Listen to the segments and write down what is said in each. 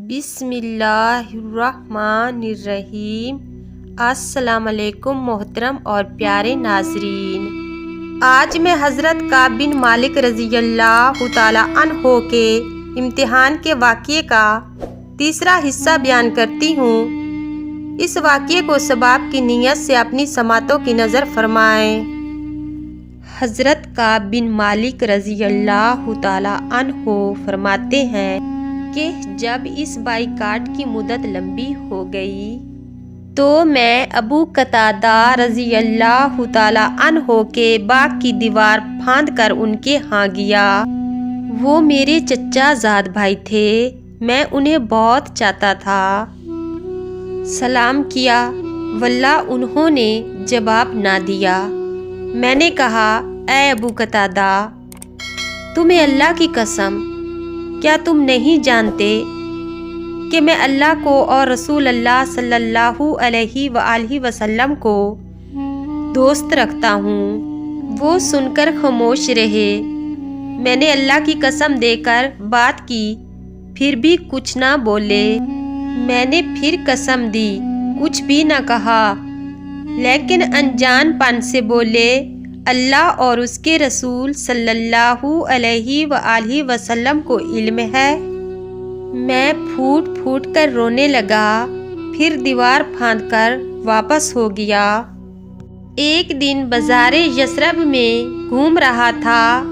بسم اللہ الرحمن الرحیم۔ السلام علیکم محترم اور پیارے ناظرین، آج میں حضرت کعب بن مالک رضی اللہ تعالیٰ عنہ کے امتحان کے واقعے کا تیسرا حصہ بیان کرتی ہوں۔ اس واقعے کو ثواب کی نیت سے اپنی سماعتوں کی نظر فرمائیں۔ حضرت کعب بن مالک رضی اللہ تعالیٰ عنہ فرماتے ہیں کہ جب اس بائیکاٹ کی مدت لمبی ہو گئی تو میں ابو قتادہ رضی اللہ تعالیٰ عنہ کے باغ کی دیوار پھاند کر ان کے ہاں گیا۔ وہ میرے چچا زاد بھائی تھے، میں انہیں بہت چاہتا تھا۔ سلام کیا، واللہ انہوں نے جواب نہ دیا۔ میں نے کہا، اے ابو قتادہ، تمہیں اللہ کی قسم، کیا تم نہیں جانتے کہ میں اللہ کو اور رسول اللہ صلی اللہ علیہ وآلہ وسلم کو دوست رکھتا ہوں؟ وہ سن کر خاموش رہے۔ میں نے اللہ کی قسم دے کر بات کی، پھر بھی کچھ نہ بولے۔ میں نے پھر قسم دی، کچھ بھی نہ کہا، لیکن انجان پن سے بولے، اللہ اور اس کے رسول صلی اللہ علیہ وآلہ وسلم کو علم ہے۔ میں پھوٹ پھوٹ کر رونے لگا، پھر دیوار پھاند کر واپس ہو گیا۔ ایک دن بازار یثرب میں گھوم رہا تھا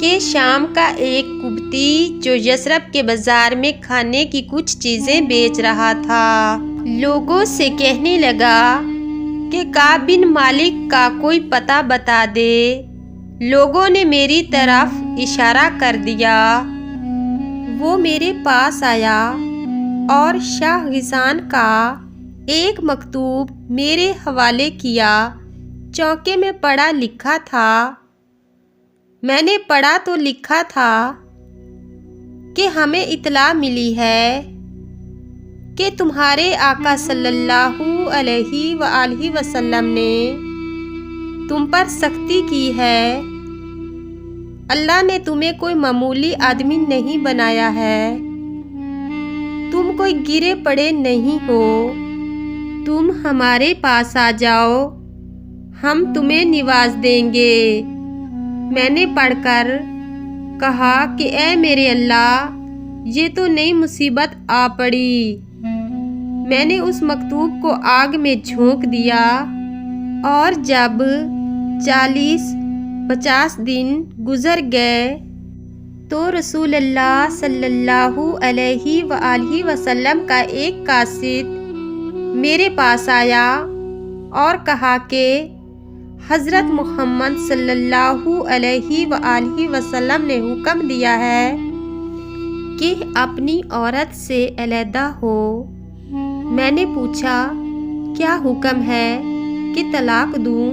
کہ شام کا ایک قبطی جو یثرب کے بازار میں کھانے کی کچھ چیزیں بیچ رہا تھا، لوگوں سے کہنے لگا کہ کعب بن مالک کا کوئی پتہ بتا دے۔ لوگوں نے میری طرف اشارہ کر دیا۔ وہ میرے پاس آیا اور شاہ غسان کا ایک مکتوب میرے حوالے کیا۔ چوکے میں پڑھا لکھا تھا۔ میں نے پڑھا تو لکھا تھا کہ ہمیں اطلاع ملی ہے کہ تمہارے آقا صلی اللہ علیہ وآلہ وسلم نے تم پر سختی کی ہے۔ اللہ نے تمہیں کوئی معمولی آدمی نہیں بنایا ہے۔ تم کوئی گرے پڑے نہیں ہو۔ تم ہمارے پاس آ جاؤ، ہم تمہیں نواز دیں گے۔ میں نے پڑھ کر کہا کہ اے میرے اللہ، یہ تو نئی مصیبت آ پڑی۔ میں نے اس مکتوب کو آگ میں جھونک دیا، اور جب 40-50 دن گزر گئے تو رسول اللہ صلی اللہ علیہ وآلہ وسلم کا ایک قاصد میرے پاس آیا اور کہا کہ حضرت محمد صلی اللہ علیہ وآلہ وسلم نے حکم دیا ہے کہ اپنی عورت سے علیحدہ ہو۔ میں نے پوچھا، کیا حکم ہے کہ طلاق دوں؟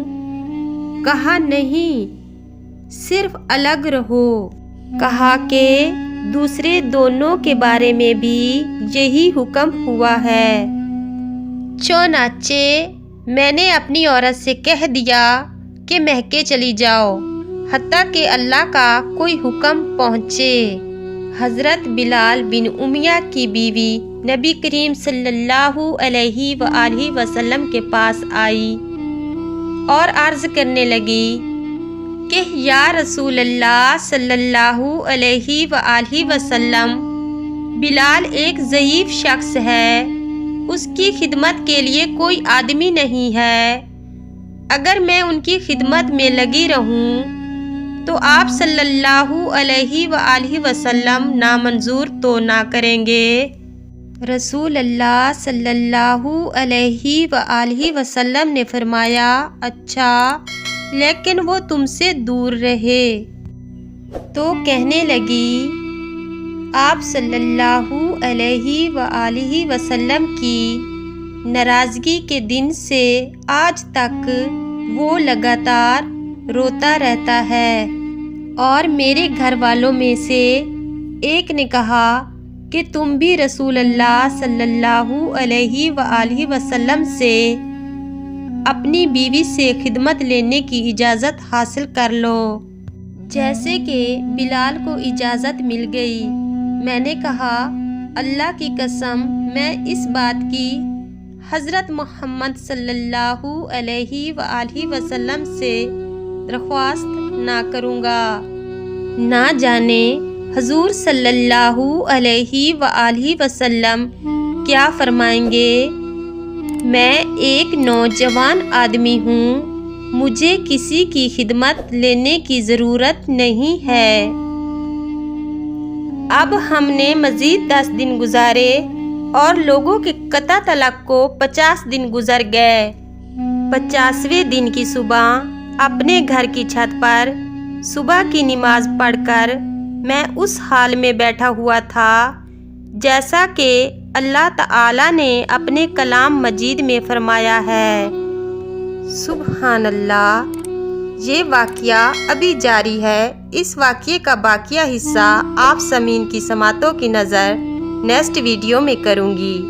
کہا نہیں، صرف الگ رہو۔ کہا کہ دوسرے دونوں کے بارے میں بھی یہی حکم ہوا ہے۔ چنانچہ میں نے اپنی عورت سے کہہ دیا کہ مہکے چلی جاؤ حتیٰ کہ اللہ کا کوئی حکم پہنچے۔ حضرت بلال بن امیہ کی بیوی نبی کریم صلی اللہ علیہ وآلہ وسلم کے پاس آئی اور عرض کرنے لگی کہ یا رسول اللہ صلی اللہ علیہ وآلہ وسلم، بلال ایک ضعیف شخص ہے، اس کی خدمت کے لیے کوئی آدمی نہیں ہے۔ اگر میں ان کی خدمت میں لگی رہوں تو آپ صلی اللہ علیہ وآلہ وسلم نامنظور تو نہ کریں گے۔ رسول اللہ صلی اللہ علیہ وآلہ وسلم نے فرمایا، اچھا، لیکن وہ تم سے دور رہے۔ تو کہنے لگی، آپ صلی اللہ علیہ وآلہ وسلم کی ناراضگی کے دن سے آج تک وہ لگاتار روتا رہتا ہے۔ اور میرے گھر والوں میں سے ایک نے کہا کہ تم بھی رسول اللہ صلی اللہ علیہ وآلہ وسلم سے اپنی بیوی سے خدمت لینے کی اجازت حاصل کر لو۔ جیسے کہ بلال کو اجازت مل گئی۔ میں نے کہا، اللہ کی قسم میں اس بات کی حضرت محمد صلی اللہ علیہ وآلہ وسلم سے درخواست نہ کروں گا۔ نہ جانے حضور صلی اللہ علیہ وآلہ وسلم کیا فرمائیں گے۔ میں ایک نوجوان آدمی ہوں، مجھے کسی کی خدمت لینے کی ضرورت نہیں ہے۔ اب ہم نے مزید 10 دن گزارے اور لوگوں کے قطع طلاق کو 50 دن گزر گئے۔ 50ویں دن کی صبح اپنے گھر کی چھت پر صبح کی نماز پڑھ کر میں اس حال میں بیٹھا ہوا تھا جیسا کہ اللہ تعالیٰ نے اپنے کلام مجید میں فرمایا ہے۔ سبحان اللہ۔ یہ واقعہ ابھی جاری ہے۔ اس واقعے کا باقیہ حصہ آپ سامعین کی سماعتوں کی نظر نیکسٹ ویڈیو میں کروں گی۔